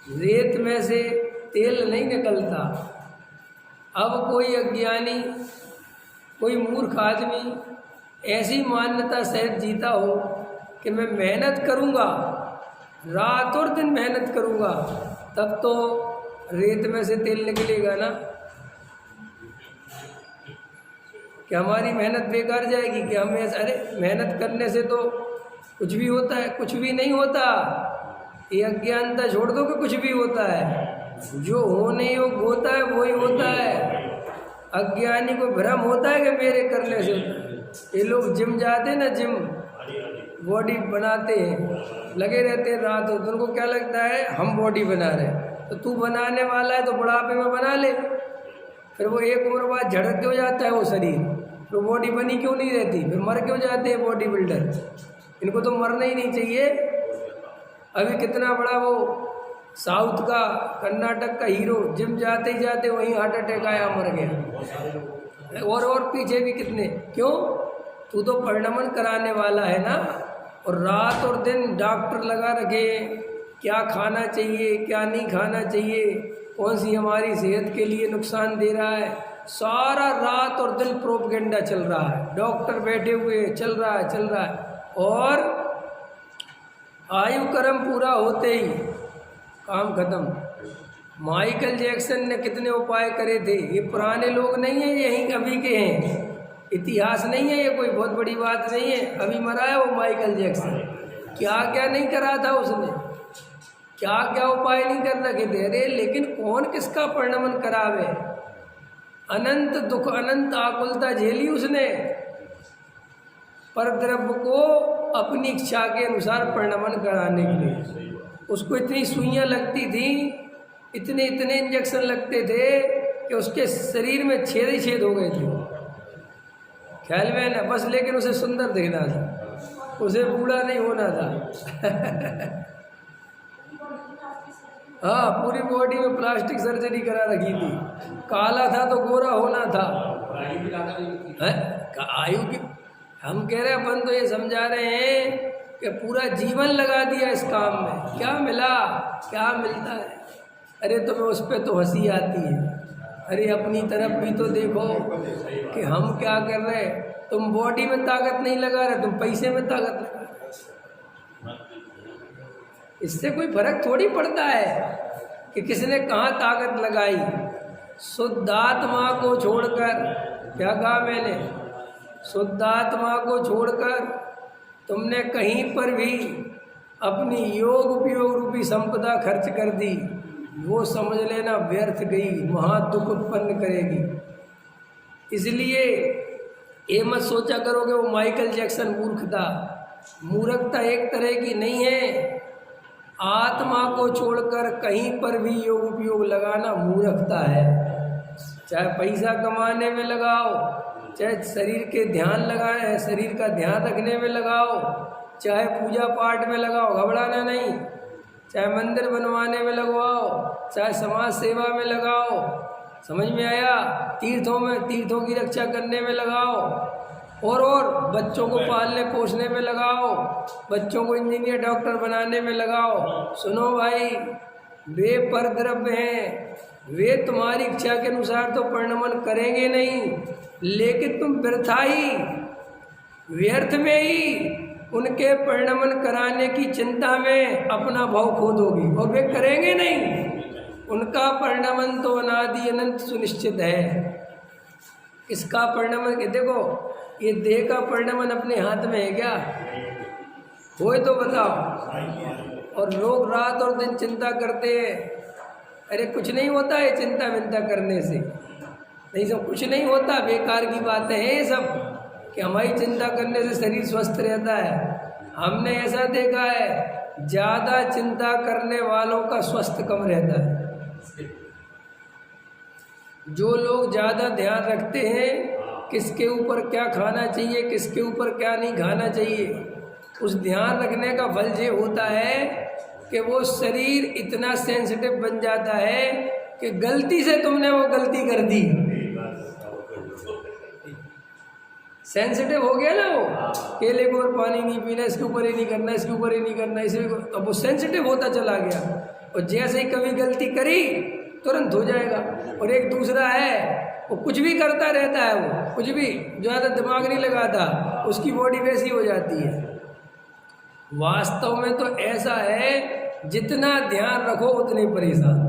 रेत में से तेल नहीं निकलता। अब कोई अज्ञानी, कोई मूर्ख आदमी ऐसी मान्यता सहित जीता हो कि मैं मेहनत करूँगा, रात और दिन मेहनत करूँगा, तब तो रेत में से तेल निकलेगा ना। कि हमारी मेहनत बेकार जाएगी कि हमें, अरे मेहनत करने से तो कुछ भी होता है? कुछ भी नहीं होता। ये अज्ञानता छोड़ दो कि कुछ भी होता है। जो होने योग्य होता है वही होता है। अज्ञानी को भ्रम होता है कि मेरे करने से होता है। ये लोग जिम जाते हैं ना, जिम बॉडी बनाते हैं, लगे रहते हैं रात और दिन। उनको क्या लगता है हम बॉडी बना रहे हैं। तो तू बनाने वाला है तो बुढ़ापे में बना ले, फिर वो एक उम्र बाद झड़क क्यों जाता है वो शरीर, तो बॉडी बनी क्यों नहीं रहती, फिर मर क्यों जाते हैं बॉडी बिल्डर। इनको तो मरना ही नहीं चाहिए। अभी कितना बड़ा वो साउथ का, कर्नाटक का हीरो, जिम जाते ही जाते वहीं हार्ट अटैक आया, मर गया। और पीछे भी कितने। क्यों? तू तो परिणमन कराने वाला है ना। और रात और दिन डॉक्टर लगा रखे, क्या खाना चाहिए क्या नहीं खाना चाहिए, कौन सी हमारी सेहत के लिए नुकसान दे रहा है, सारा रात और दिन प्रोपगेंडा चल रहा है। डॉक्टर बैठे हुए, चल रहा है। और आयु कर्म पूरा होते ही काम खत्म। माइकल जैक्सन ने कितने उपाय करे थे। ये पुराने लोग नहीं हैं, यहीं अभी के हैं, इतिहास नहीं है, ये कोई बहुत बड़ी बात नहीं है। अभी मरा है वो माइकल जैक्सन, क्या क्या नहीं करा था उसने, क्या क्या उपाय नहीं कर रखे थे। अरे लेकिन कौन किसका परिणमन करावे। अनंत दुख, अनंत आकुलता झेली उसने, पर द्रव्य को अपनी इच्छा के अनुसार परिणमन कराने के लिए। उसको इतनी सुइयाँ लगती थी, इतने इंजेक्शन लगते थे कि उसके शरीर में छेद ही छेद हो गए थे। ख्याल में ना, बस लेकिन उसे सुंदर दिखना था, उसे बूढ़ा नहीं होना था। हाँ, पूरी बॉडी में प्लास्टिक सर्जरी करा रखी थी। काला था तो गोरा होना था। आयु की हम कह रहे हैं, अपन तो ये समझा रहे हैं कि पूरा जीवन लगा दिया इस काम में, क्या मिला, क्या मिलता है। अरे तुम्हें उस पर तो हंसी आती है। अरे अपनी तरफ भी तो देखो कि हम क्या कर रहे हैं। तुम बॉडी में ताकत नहीं लगा रहे, तुम पैसे में ताकत लगा रहे। इससे कोई फर्क थोड़ी पड़ता है कि किसने कहाँ ताकत लगाई। शुद्धात्मा को छोड़कर, क्या कहा मैंने, शुद्धात्मा को छोड़कर तुमने कहीं पर भी अपनी योग उपयोग रूपी संपदा खर्च कर दी, वो समझ लेना व्यर्थ गई, महादुख उत्पन्न करेगी। इसलिए ये मत सोचा करो कि वो माइकल जैक्सन मूर्ख था। मूर्खता एक तरह की नहीं है। आत्मा को छोड़कर कहीं पर भी योग उपयोग लगाना मूर्खता है। चाहे पैसा कमाने में लगाओ, चाहे शरीर के ध्यान लगाए, शरीर का ध्यान रखने में लगाओ, चाहे पूजा पाठ में लगाओ, घबराना नहीं। चाहे मंदिर बनवाने में लगवाओ, चाहे समाज सेवा में लगाओ, समझ में आया, तीर्थों की रक्षा करने में लगाओ, और बच्चों को पालने पोसने में लगाओ, बच्चों को इंजीनियर डॉक्टर बनाने में लगाओ। सुनो भाई, वे परद्रव्य हैं, वे तुम्हारी इच्छा के अनुसार तो परिणमन करेंगे नहीं, लेकिन तुम व्यर्थ में ही उनके परिणमन कराने की चिंता में अपना भाव खो दोगी, और वे करेंगे नहीं। उनका परिणमन तो अनादि अनंत सुनिश्चित है। इसका परिणमन, देखो ये देह का परिणमन अपने हाथ में है क्या? हो तो बताओ। और लोग रात और दिन चिंता करते हैं। अरे कुछ नहीं होता है चिंता विंता करने से, नहीं सब कुछ नहीं होता, बेकार की बातें हैं ये सब, कि हमारी चिंता करने से शरीर स्वस्थ रहता है। हमने ऐसा देखा है, ज़्यादा चिंता करने वालों का स्वास्थ्य कम रहता है। जो लोग ज़्यादा ध्यान रखते हैं किसके ऊपर क्या खाना चाहिए, किसके ऊपर क्या नहीं खाना चाहिए, उस ध्यान रखने का फल ये होता है कि वो शरीर इतना सेंसिटिव बन जाता है कि गलती से तुमने वो गलती कर दी, सेंसिटिव हो गया ना वो, केले को और पानी नहीं पीना, इसके ऊपर ही नहीं करना, इसके ऊपर ही नहीं करना, इसे अब वो सेंसिटिव होता चला गया। और जैसे ही कभी गलती करी तुरंत हो जाएगा। और एक दूसरा है वो कुछ भी करता रहता है, वो कुछ भी ज़्यादा दिमाग नहीं लगाता, उसकी बॉडी वैसी हो जाती है। वास्तव में तो ऐसा है जितना ध्यान रखो उतने परेशान।